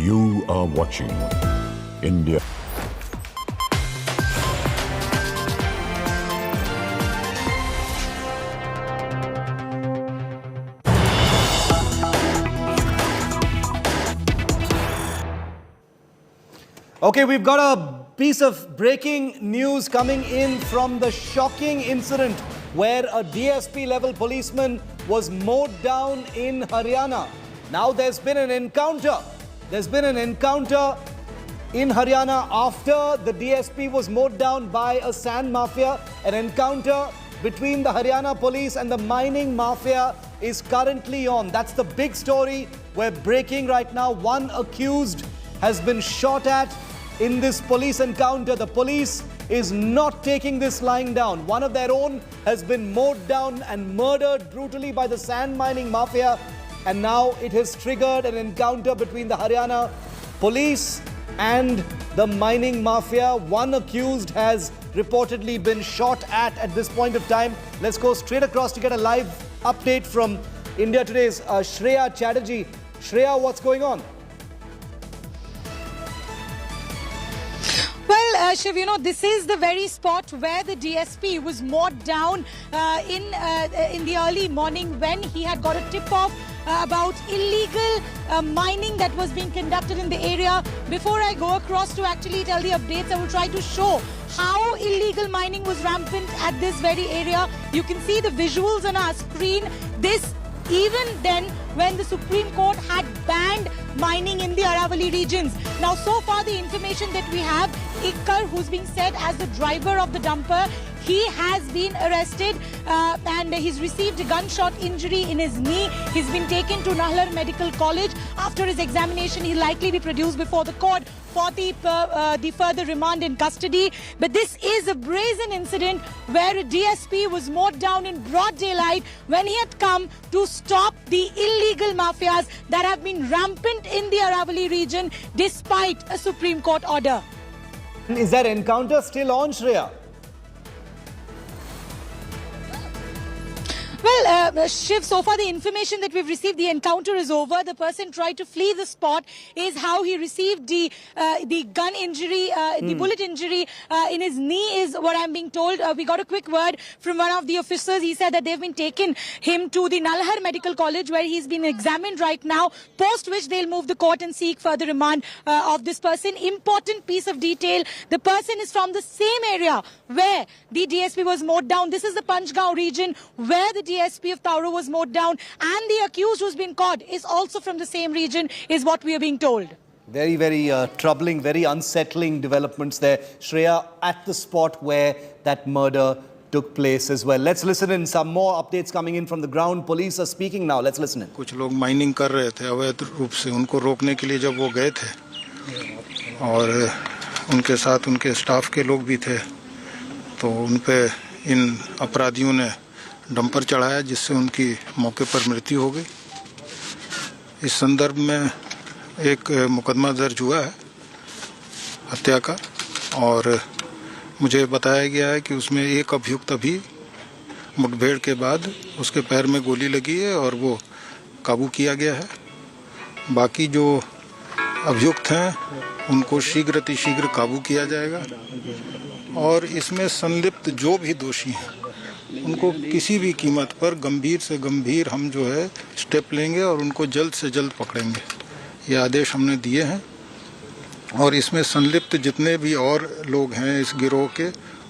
Speaker 15: You are watching India.
Speaker 5: Okay, we've got a piece of breaking news coming in from the shocking incident where a DSP level policeman was mowed down in Haryana. Now there's been an encounter. There's been an encounter in Haryana after the DSP was mowed down by a sand mafia. An encounter between the Haryana police and the mining mafia is currently on. That's the big story we're breaking right now. One accused has been shot at in this police encounter. The police is not taking this lying down. One of their own has been mowed down and murdered brutally by the sand mining mafia. And now it has triggered an encounter between the Haryana police and the mining mafia. One accused has reportedly been shot at this point of time. Let's go straight across to get a live update from India Today's Shreya Chatterjee. Shreya, what's going on?
Speaker 16: Well, Shiv, you know, this is the very spot where the DSP was mowed down in the early morning when he had got a tip-off about illegal mining that was being conducted in the area. Before I go across to actually tell the updates, I will try to show how illegal mining was rampant at this very area. You can see the visuals on our screen. This even then when the Supreme Court had banned mining in the Aravalli regions. Now, so far the information that we have, Ikkar, who's being said as the driver of the dumper, he has been arrested and he's received a gunshot injury in his knee. He's been taken to Nahlar Medical College. After his examination, he'll likely be produced before the court for the further remand in custody. But this is a brazen incident where a DSP was mowed down in broad daylight when he had come to stop the illegal mafias that have been rampant in the Aravalli region despite a Supreme Court order.
Speaker 5: Is that encounter still on, Shreya?
Speaker 16: Well, Shiv, so far the information that we've received, the encounter is over. The person tried to flee the spot. Is how he received the gun injury, the bullet injury in his knee is what I'm being told. We got a quick word from one of the officers. He said that they've been taken him to the Nalhar Medical College where he's been examined right now, post which they'll move the court and seek further remand of this person. Important piece of detail. The person is from the same area where the DSP was mowed down. This is the Panchgaon region where the DSP of Tauro was mowed down, and the accused who's been caught is also from the same region, is what we are being told.
Speaker 5: Very, very troubling, very unsettling developments there. Shreya, at the spot where that murder took place as well. Let's listen in. Some more updates coming in from the ground. Police are speaking now. Let's listen in.
Speaker 17: कुछ लोग mining कर रहे थे अवैध रूप से, उनको रोकने के लिए जब वो गए थे और उनके साथ उनके स्टाफ के लोग भी थे, तो उन पे इन अपराधियों ने डंपर चढ़ाया जिससे उनकी मौके पर मृत्यु हो गई। इस संदर्भ में एक मुकदमा दर्ज हुआ है हत्या का, और मुझे बताया गया है कि उसमें एक अभियुक्त अभी मुठभेड़ के बाद उसके पैर में गोली लगी है और वो काबू किया गया है। बाकी जो अभियुक्त हैं उनको शीघ्र काबू किया जाएगा, और इसमें संलिप्त जो भी दोषी हैं उनको किसी भी कीमत पर गंभीर से गंभीर हम जो है स्टेप लेंगे और उनको जल्द से जल्द पकड़ेंगे। ये आदेश हमने दिए हैं, और इसमें संलिप्त जितने भी और लोग हैं इस गिरोह के,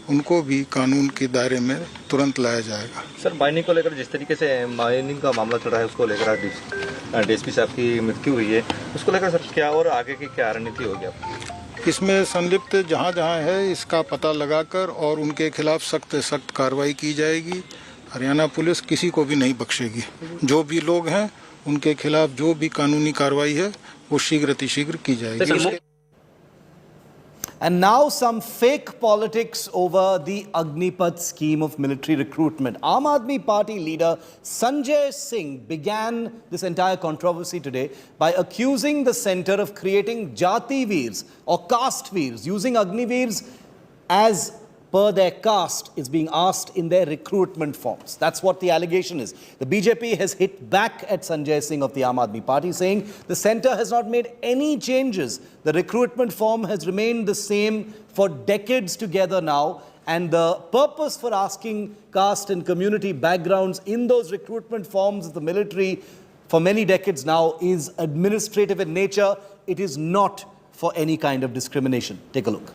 Speaker 17: उनको भी कानून के दायरे में तुरंत लाया जाएगा।
Speaker 18: सर, माइनिंग को लेकर जिस तरीके से माइनिंग का मामला चल रहा है, उसको लेकर डीएसपी साहब की मृत्यु हुई है, उसको लेकर सर क्या और आगे की क्या रणनीति होगी आपकी?
Speaker 17: इसमें संलिप्त जहाँ जहाँ है इसका पता लगाकर और उनके खिलाफ सख्त कार्रवाई की जाएगी। हरियाणा पुलिस किसी को भी नहीं बख्शेगी। जो भी लोग हैं उनके खिलाफ जो भी कानूनी कार्रवाई है वो शीघ्र की जाएगी।
Speaker 5: And now some fake politics over the Agnipath scheme of military recruitment. Aam Aadmi Party leader Sanjay Singh began this entire controversy today by accusing the centre of creating Jati Veers or caste Veers, using Agniveers as per their caste is being asked in their recruitment forms. That's what the allegation is. The BJP has hit back at Sanjay Singh of the Aam Aadmi Party, saying the centre has not made any changes. The recruitment form has remained the same for decades together now, and the purpose for asking caste and community backgrounds in those recruitment forms of the military for many decades now is administrative in nature. It is not for any kind of discrimination. Take a look.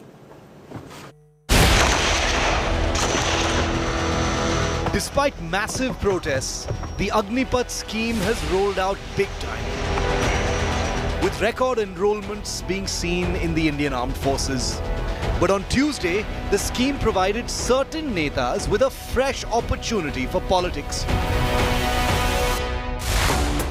Speaker 5: Despite massive protests, the Agnipath scheme has rolled out big time, with record enrollments being seen in the Indian Armed Forces. But on Tuesday, the scheme provided certain netas with a fresh opportunity for politics.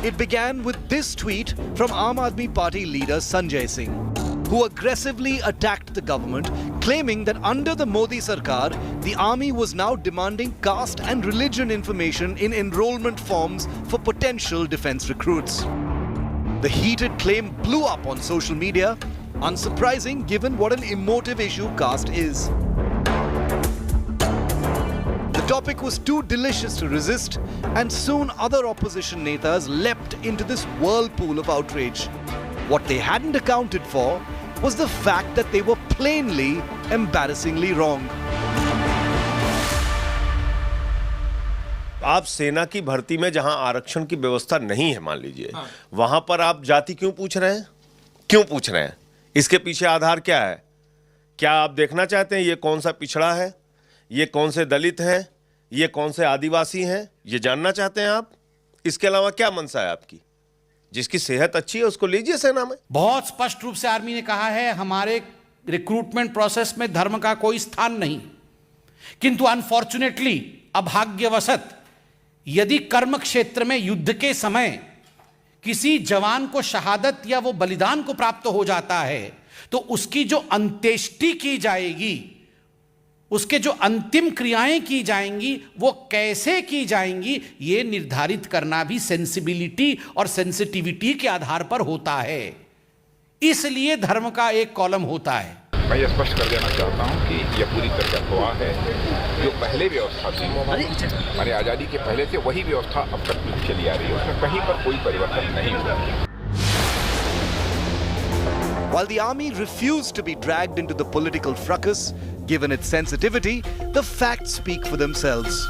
Speaker 5: It began with this tweet from Aam Aadmi Party leader Sanjay Singh, who aggressively attacked the government, claiming that under the Modi Sarkar, the army was now demanding caste and religion information in enrollment forms for potential defense recruits. The heated claim blew up on social media, unsurprising given what an emotive issue caste is. The topic was too delicious to resist, and soon other opposition netas leapt into this whirlpool of outrage. What they hadn't accounted for was the fact that they were plainly, embarrassingly wrong.
Speaker 19: आप सेना की भर्ती में जहां आरक्षण की व्यवस्था नहीं है, मान लीजिए, वहां पर आप जाति क्यों पूछ रहे हैं? क्यों पूछ रहे हैं? इसके पीछे आधार क्या है? क्या आप देखना चाहते हैं ये कौन सा पिछड़ा है, ये कौन से दलित हैं, ये कौन से आदिवासी हैं? ये जानना चाहते हैं आप? इसके अलावा क्या मंशा है आपकी? जिसकी सेहत अच्छी है उसको लीजिए सेना में।
Speaker 20: बहुत स्पष्ट रूप से आर्मी ने कहा है हमारे रिक्रूटमेंट प्रोसेस में धर्म का कोई स्थान नहीं, किंतु अनफॉर्चुनेटली, अभाग्यवशत, यदि कर्म क्षेत्र में युद्ध के समय किसी जवान को शहादत या वो बलिदान को प्राप्त हो जाता है, तो उसकी जो अंत्येष्टि की जाएगी, उसके जो अंतिम क्रियाएं की जाएंगी, वो कैसे की जाएंगी, ये निर्धारित करना भी सेंसिबिलिटी और सेंसिटिविटी के आधार पर होता है। इसलिए धर्म का एक कॉलम होता है।
Speaker 21: मैं ये स्पष्ट कर देना चाहता हूँ कि यह पूरी तरह अफवाह है। जो पहले व्यवस्था थी, हमारी आज़ादी के पहले से वही व्यवस्था अब तक चली आ रही है, उसमें कहीं पर कोई परिवर्तन नहीं हुआ।
Speaker 5: While the army refused to be dragged into the political fracas, given its sensitivity, the facts speak for themselves.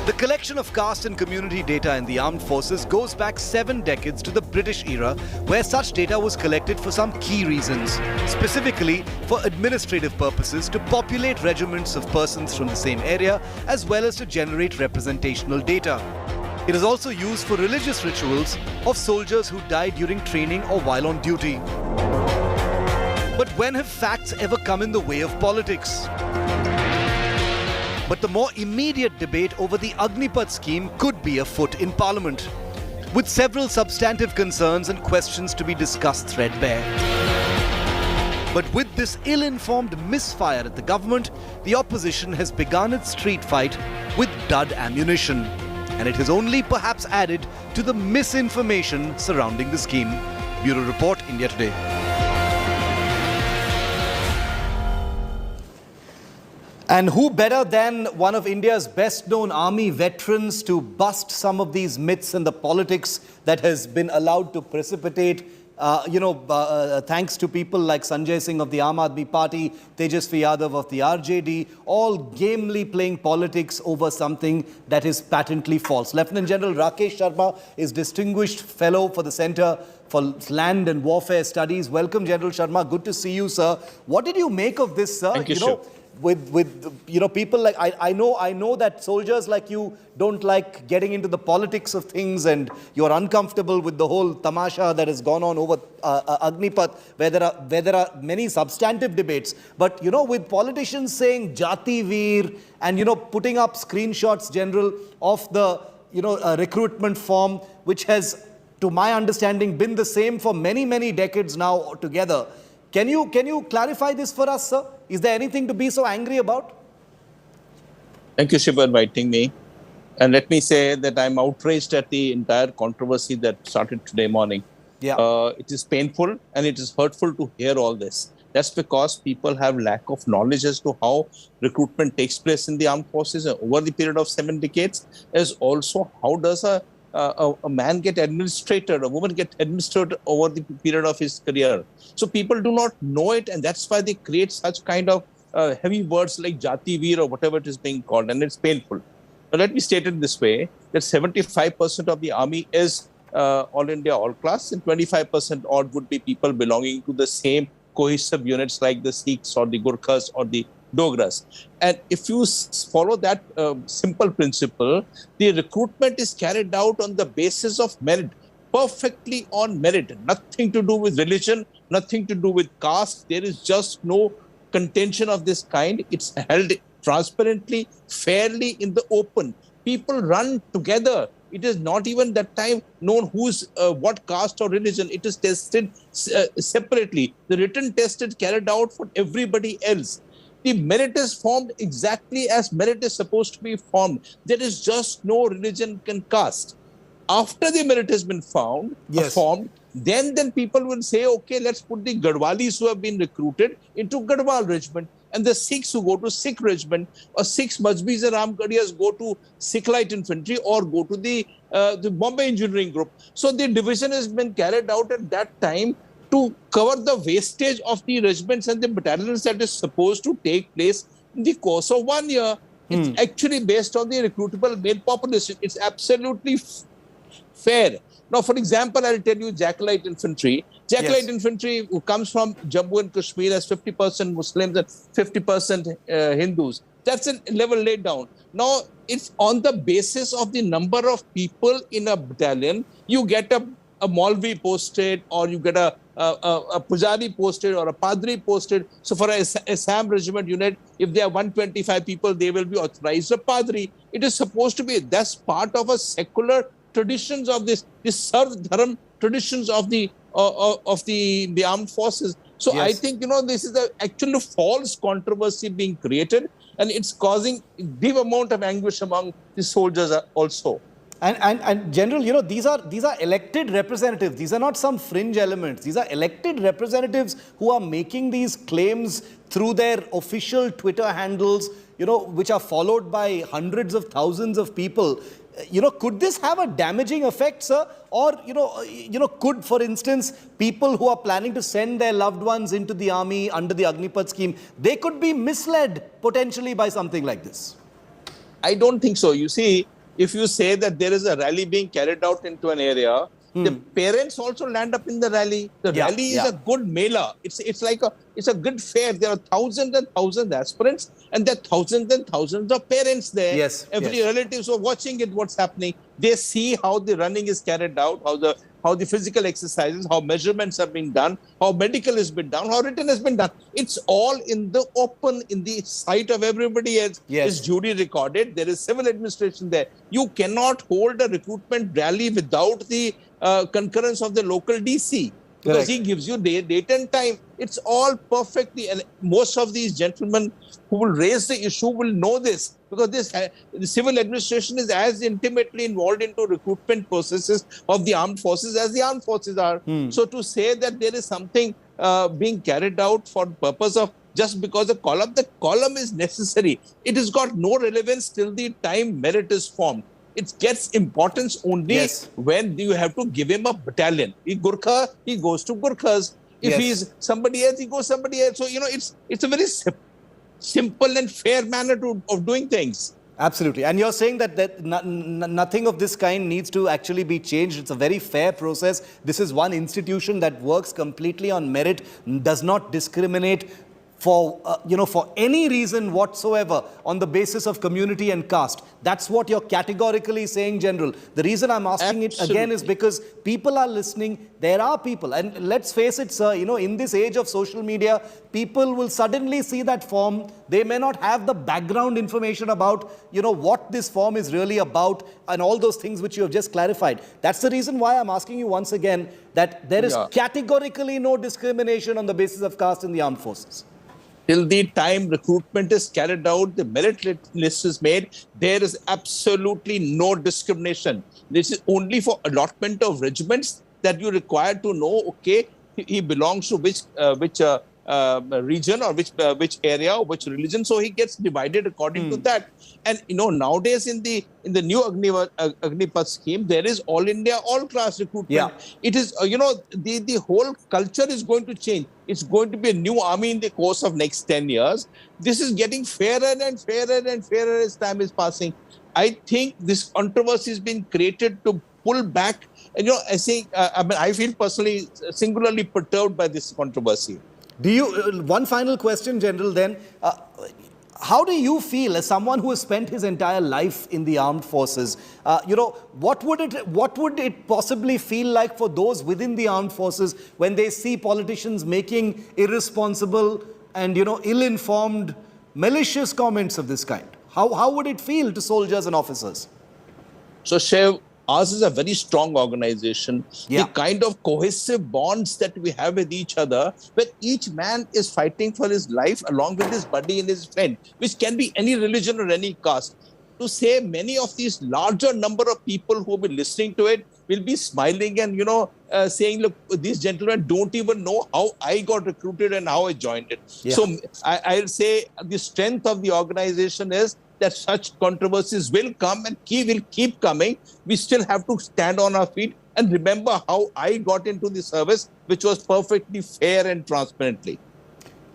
Speaker 5: The collection of caste and community data in the armed forces goes back 7 decades to the British era, where such data was collected for some key reasons, specifically for administrative purposes to populate regiments of persons from the same area, as well as to generate representational data. It is also used for religious rituals of soldiers who died during training or while on duty. But when have facts ever come in the way of politics? But the more immediate debate over the Agnipath scheme could be afoot in Parliament, with several substantive concerns and questions to be discussed threadbare. But with this ill-informed misfire at the government, the opposition has begun its street fight with dud ammunition. And it has only perhaps added to the misinformation surrounding the scheme. Bureau Report, India Today. And who better than one of India's best-known army veterans to bust some of these myths and the politics that has been allowed to precipitate thanks to people like Sanjay Singh of the Aam Aadmi Party, Tejasvi Yadav of the RJD, all gamely playing politics over something that is patently false. Lieutenant General Rakesh Sharma is Distinguished Fellow for the Centre for Land and Warfare Studies. Welcome, General Sharma. Good to see you, sir. What did you make of this, sir?
Speaker 22: Thank you, sir.
Speaker 5: With people like I know that soldiers like you don't like getting into the politics of things, and you're uncomfortable with the whole tamasha that has gone on over Agnipath, where there are many substantive debates. But with politicians saying Jati Veer and putting up screenshots, General, of the recruitment form, which has, to my understanding, been the same for many decades now together. Can you clarify this for us, sir? Is there anything to be so angry about?
Speaker 22: Thank you, Shiv, for inviting me. And let me say that I'm outraged at the entire controversy that started today morning.
Speaker 5: Yeah.
Speaker 22: It is painful and it is hurtful to hear all this. That's because people have lack of knowledge as to how recruitment takes place in the armed forces over the period of 7 decades, as also how does a man get administrated, a woman get administered over the period of his career. So people do not know it, and that's why they create such kind of heavy words like Jati Veer or whatever it is being called, and it's painful. But let me state it this way, that 75% of the army is all India, all class, and 25% odd would be people belonging to the same cohesive units like the Sikhs or the Gurkhas or the Dogras. And if you follow that simple principle, the recruitment is carried out on the basis of merit, perfectly on merit, nothing to do with religion, nothing to do with caste. There is just no contention of this kind. It's held transparently, fairly in the open. People run together. It is not even that time known who's what caste or religion. It is tested separately. The written test is carried out for everybody else. The merit is formed exactly as merit is supposed to be formed. There is just no religion and caste. After the merit has been formed, then people will say, okay, let's put the Gadwalis who have been recruited into Gadwal regiment, and the Sikhs who go to Sikh regiment, or Sikhs, Majbis and Ramgarhias go to Sikh Light Infantry or go to the Bombay Engineering Group. So the division has been carried out at that time to cover the wastage of the regiments and the battalions that is supposed to take place in the course of 1 year. It's actually based on the recruitable male population. It's absolutely fair. Now, for example, I'll tell you Jackalite Infantry. Jackalite Infantry, who comes from Jammu and Kashmir, has 50% Muslims and 50% Hindus. That's a level laid down. Now, it's on the basis of the number of people in a battalion. You get a Maulvi posted, or you get a Pujari posted, or a Padri posted. So for a Assam regiment unit, if they are 125 people, they will be authorized a Padri. It is supposed to be, that's part of a secular traditions of this Sarv Dharam traditions of the armed forces. So I think, this is the actual false controversy being created, and it's causing deep amount of anguish among the soldiers also.
Speaker 5: And General, you know, these are elected representatives. These are not some fringe elements. These are elected representatives who are making these claims through their official Twitter handles, you know, which are followed by hundreds of thousands of people. You know, could this have a damaging effect, sir? Or, you know, could, for instance, people who are planning to send their loved ones into the army under the Agnipath scheme, they could be misled potentially by something like this?
Speaker 22: I don't think so. You see, if you say that there is a rally being carried out into an area, the parents also land up in the rally. The rally is a good mela. It's like a good fair. There are thousands and thousands aspirants, and there are thousands and thousands of parents there.
Speaker 5: Yes.
Speaker 22: Every relatives are watching it. What's happening? They see how the running is carried out, how the physical exercises, how measurements have been done, how medical has been done, how written has been done. It's all in the open, in the sight of everybody else.
Speaker 5: Yes.
Speaker 22: It's duly recorded. There is civil administration there. You cannot hold a recruitment rally without the concurrence of the local DC. Because he gives you date and time. It's all perfectly, and most of these gentlemen who will raise the issue will know this, because the civil administration is as intimately involved into recruitment processes of the armed forces as the armed forces are. So to say that there is something being carried out for the purpose of just because the column is necessary. It has got no relevance till the time merit is formed. It gets importance only when you have to give him a battalion. He Gurkha, he goes to Gurkhas. If he's somebody else, he goes somebody else. So, you know, it's a very simple and fair manner of doing things.
Speaker 5: Absolutely. And you're saying that nothing of this kind needs to actually be changed. It's a very fair process. This is one institution that works completely on merit, does not discriminate for any reason whatsoever on the basis of community and caste. That's what you're categorically saying, General. The reason I'm asking it again is because people are listening. There are people, and let's face it, sir, you know, in this age of social media, people will suddenly see that form. They may not have the background information about, you know, what this form is really about and all those things which you have just clarified. That's the reason why I'm asking you once again that there is categorically no discrimination on the basis of caste in the armed forces.
Speaker 22: Till the time recruitment is carried out, the merit list is made, there is absolutely no discrimination. This is only for allotment of regiments that you require to know, okay, he belongs to which region or which area or which religion. So he gets divided according to that. And, you know, nowadays in the new Agnipath scheme, there is all India, all class recruitment. It is, you know, the whole culture is going to change. It's going to be a new army in the course of next 10 years. This is getting fairer and fairer and fairer as time is passing. I think this controversy has been created to pull back. And, you know, I feel personally singularly perturbed by this controversy.
Speaker 5: Do you, one final question, General, then. How do you feel, as someone who has spent his entire life in the armed forces, you know, what would it possibly feel like for those within the armed forces when they see politicians making irresponsible and, you know, ill-informed, malicious comments of this kind? How would it feel to soldiers and officers?
Speaker 22: So, Shiv, ours is a very strong organization. The kind of cohesive bonds that we have with each other, where each man is fighting for his life along with his buddy and his friend, which can be any religion or any caste. To say many of these larger number of people who will be listening to it will be smiling and, you know, saying, look, these gentlemen don't even know how I got recruited and how I joined it. So I'll say the strength of the organization is that such controversies will come and will keep coming. We still have to stand on our feet and remember how I got into the service, which was perfectly fair and transparently.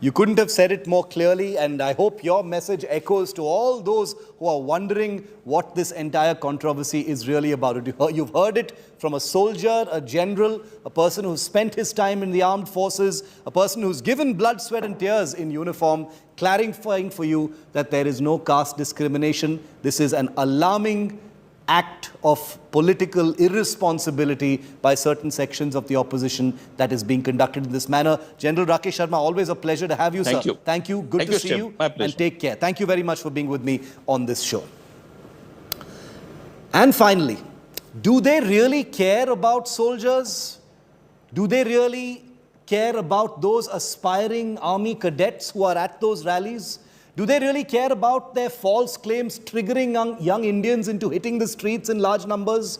Speaker 5: You couldn't have said it more clearly, and I hope your message echoes to all those who are wondering what this entire controversy is really about. You've heard it from a soldier, a general, a person who's spent his time in the armed forces, a person who's given blood, sweat and tears in uniform, clarifying for you that there is no caste discrimination. This is an alarming act of political irresponsibility by certain sections of the opposition that is being conducted in this manner. General Rakesh Sharma, always a pleasure to have you, sir. Thank you. Good to see you.
Speaker 22: My pleasure.
Speaker 5: And take care. Thank you very much for being with me on this show. And finally, do they really care about soldiers? Do they really care about those aspiring army cadets who are at those rallies? Do they really care about their false claims triggering young Indians into hitting the streets in large numbers?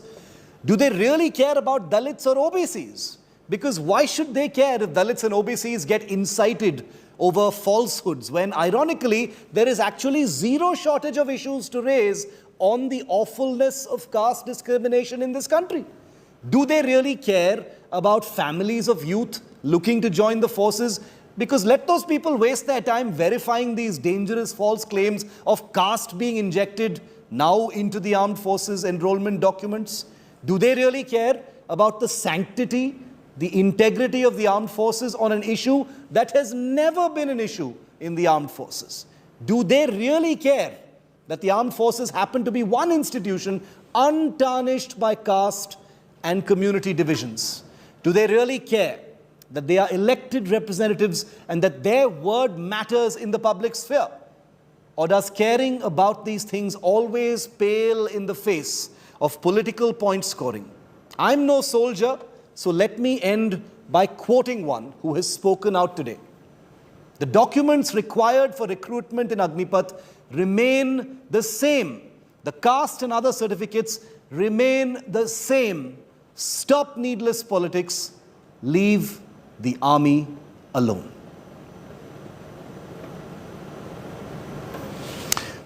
Speaker 5: Do they really care about Dalits or OBCs? Because why should they care if Dalits and OBCs get incited over falsehoods when, ironically, there is actually zero shortage of issues to raise on the awfulness of caste discrimination in this country? Do they really care about families of youth looking to join the forces? Because let those people waste their time verifying these dangerous false claims of caste being injected now into the armed forces enrollment documents. Do they really care about the sanctity, the integrity of the armed forces on an issue that has never been an issue in the armed forces? Do they really care that the armed forces happen to be one institution untarnished by caste and community divisions? Do they really care that they are elected representatives and that their word matters in the public sphere? Or does caring about these things always pale in the face of political point scoring? I'm no soldier, so let me end by quoting one who has spoken out today. The documents required for recruitment in Agnipath remain the same. The caste and other certificates remain the same. Stop needless politics. Leave the army alone.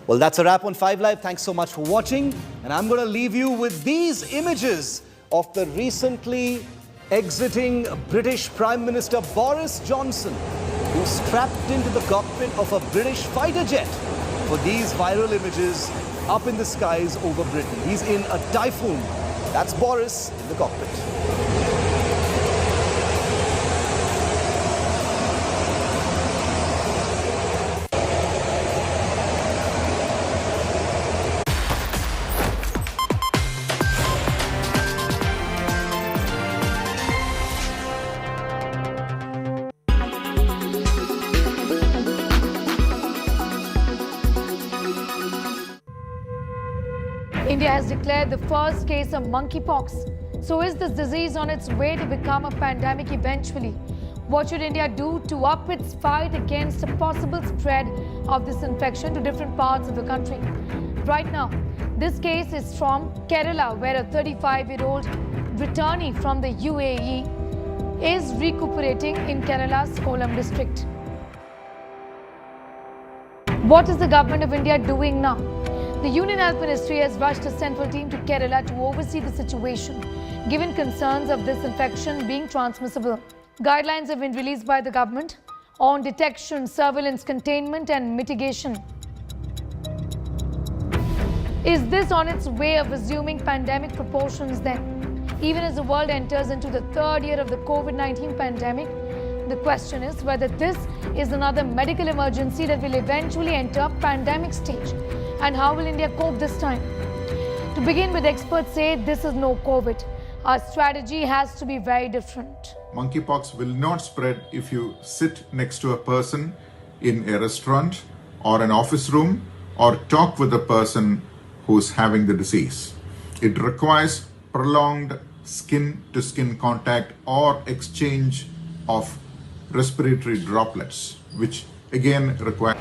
Speaker 5: Well, that's a wrap on 5 Live. Thanks so much for watching. And I'm going to leave you with these images of the recently exiting British Prime Minister Boris Johnson, who strapped into the cockpit of a British fighter jet for these viral images up in the skies over Britain. He's in a typhoon. That's Boris in the cockpit.
Speaker 1: India has declared the first case of monkeypox. So is this disease on its way to become a pandemic eventually? What should India do to up its fight against a possible spread of this infection to different parts of the country? Right now, this case is from Kerala, where a 35-year-old returnee from the UAE is recuperating in Kerala's Kollam district. What is the government of India doing now? The Union Health Ministry has rushed a central team to Kerala to oversee the situation, given concerns of this infection being transmissible. Guidelines have been released by the government on detection, surveillance, containment and mitigation. Is this on its way of assuming pandemic proportions then? Even as the world enters into the third year of the COVID-19 pandemic, the question is whether this is another medical emergency that will eventually enter pandemic stage. And how will India cope this time? To begin with, experts say this is no COVID. Our strategy has to be very different.
Speaker 2: Monkeypox will not spread if you sit next to a person in a restaurant or an office room or talk with a person who's having the disease. It requires prolonged skin-to-skin contact or exchange of respiratory droplets, which again require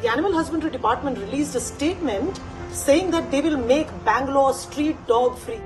Speaker 23: The Animal Husbandry Department released a statement saying that they will make Bangalore street dog free.